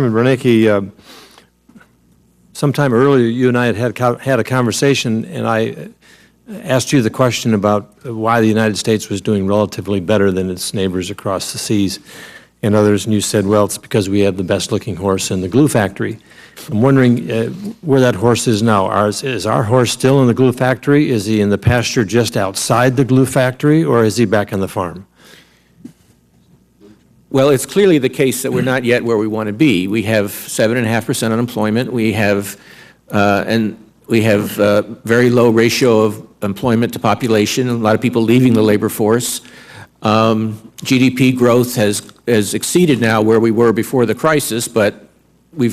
Chairman Bernanke, sometime earlier you and I had a conversation, and I asked you the question about why the United States was doing relatively better than its neighbors across the seas and others, and you said, well, it's because we have the best-looking horse in the glue factory. I'm wondering where that horse is now. Is our horse still in the glue factory? Is he in the pasture just outside the glue factory, or is he back on the farm? Well, it's clearly the case that we're not yet where we want to be. We have 7.5% unemployment. We have very low ratio of employment to population. A lot of people leaving the labor force. GDP growth has exceeded now where we were before the crisis, but we're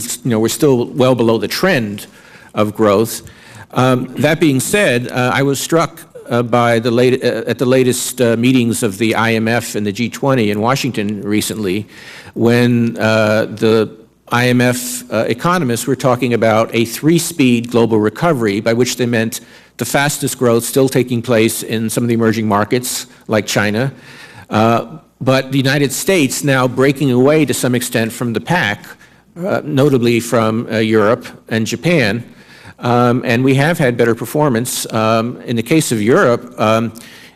still well below the trend of growth. That being said, I was struck by at the latest meetings of the IMF and the G20 in Washington recently, when the IMF economists were talking about a 3-speed global recovery, by which they meant the fastest growth still taking place in some of the emerging markets like China, but the United States now breaking away to some extent from the pack, notably from Europe and Japan. And we have had better performance. In the case of Europe,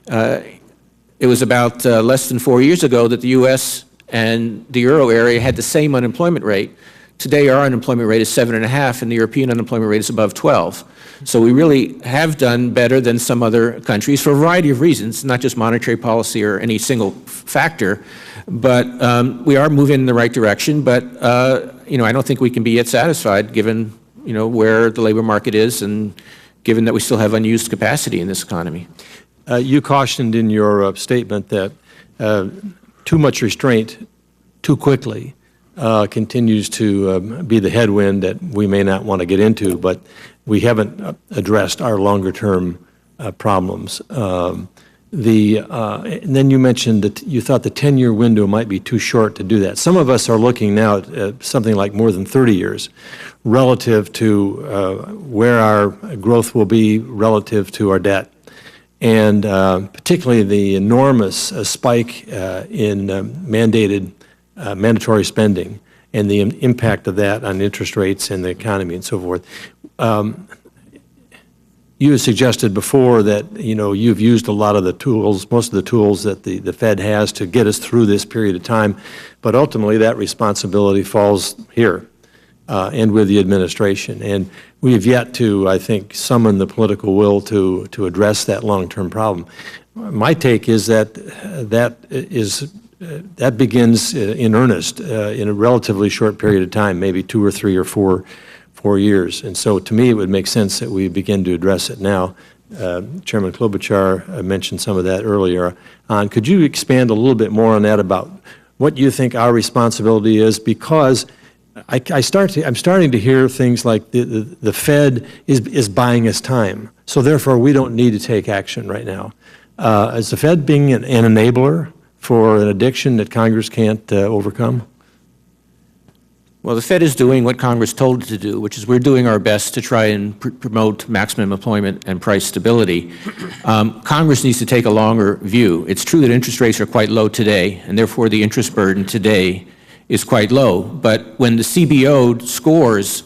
it was about less than 4 years ago that the U.S. and the euro area had the same unemployment rate. Today, our unemployment rate is 7.5, and the European unemployment rate is above 12. So we really have done better than some other countries for a variety of reasons, not just monetary policy or any single factor. But we are moving in the right direction. But I don't think we can be yet satisfied, given where the labor market is, and given that we still have unused capacity in this economy. You cautioned in your statement that too much restraint too quickly continues to be the headwind that we may not want to get into, but we haven't addressed our longer-term problems. And then you mentioned that you thought the 10-year window might be too short to do that. Some of us are looking now at something like more than 30 years relative to where our growth will be relative to our debt. And particularly the enormous spike in mandatory spending and the impact of that on interest rates and the economy and so forth. You have suggested before that you've used a lot of the tools, most of the tools that the Fed has to get us through this period of time, but ultimately that responsibility falls here and with the administration. And we have yet to, I think, summon the political will to address that long-term problem. My take is that that begins in earnest in a relatively short period of time, maybe 2 or 3 or 4 years. And so to me, it would make sense that we begin to address it now. Chairman Klobuchar mentioned some of that earlier on. Could you expand a little bit more on that, about what you think our responsibility is? Because I'm starting to hear things like the Fed is buying us time, so therefore we don't need to take action right now. Is the Fed being an enabler for an addiction that Congress can't overcome? Well, the Fed is doing what Congress told it to do, which is we're doing our best to try and promote maximum employment and price stability. Congress needs to take a longer view. It's true that interest rates are quite low today, and therefore the interest burden today is quite low. But when the CBO scores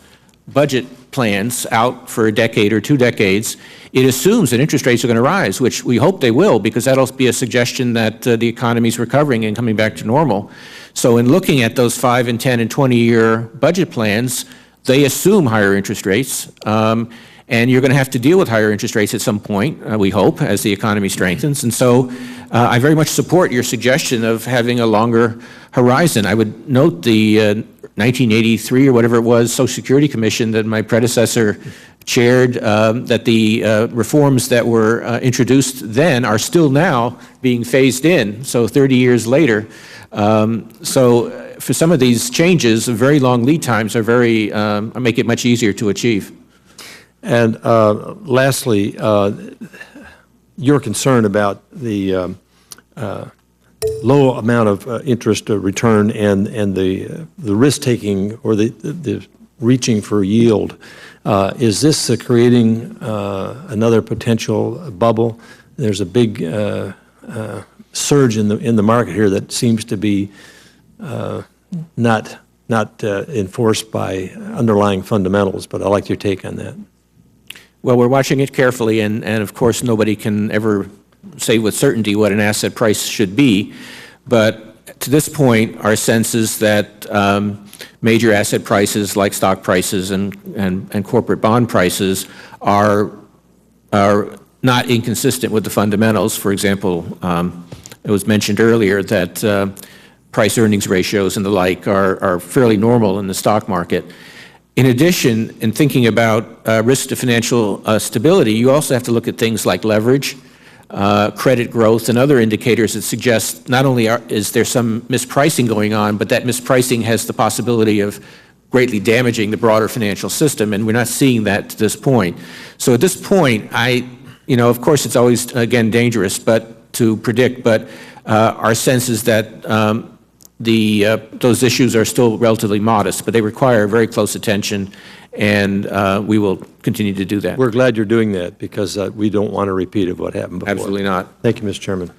budget plans out for a decade or 2 decades, it assumes that interest rates are going to rise, which we hope they will, because that'll be a suggestion that the economy is recovering and coming back to normal. So in looking at those 5 and 10 and 20-year budget plans, they assume higher interest rates, and you're going to have to deal with higher interest rates at some point, we hope, as the economy strengthens. And so I very much support your suggestion of having a longer horizon. I would note the 1983 or whatever it was Social Security Commission that my predecessor chaired, that the reforms that were introduced then are still now being phased in, so 30 years later. So for some of these changes, very long lead times are make it much easier to achieve. And lastly, your concern about the low amount of interest return and the risk-taking or the reaching for yield, is this creating another potential bubble? There's a big surge in the market here that seems to be not not enforced by underlying fundamentals, but I'd like your take on that. Well, we're watching it carefully, and of course, nobody can ever say with certainty what an asset price should be. But to this point, our sense is that major asset prices like stock prices and corporate bond prices are not inconsistent with the fundamentals. For example, it was mentioned earlier that price-earnings ratios and the like are fairly normal in the stock market. In addition, in thinking about risk to financial stability, you also have to look at things like leverage, credit growth, and other indicators that suggest not only is there some mispricing going on, but that mispricing has the possibility of greatly damaging the broader financial system, and we're not seeing that to this point. So at this point, of course, it's always, again, dangerous to predict, but our sense is that those issues are still relatively modest, but they require very close attention, and we will continue to do that. We're glad you're doing that because we don't want a repeat of what happened before. Absolutely not. Thank you, Mr. Chairman.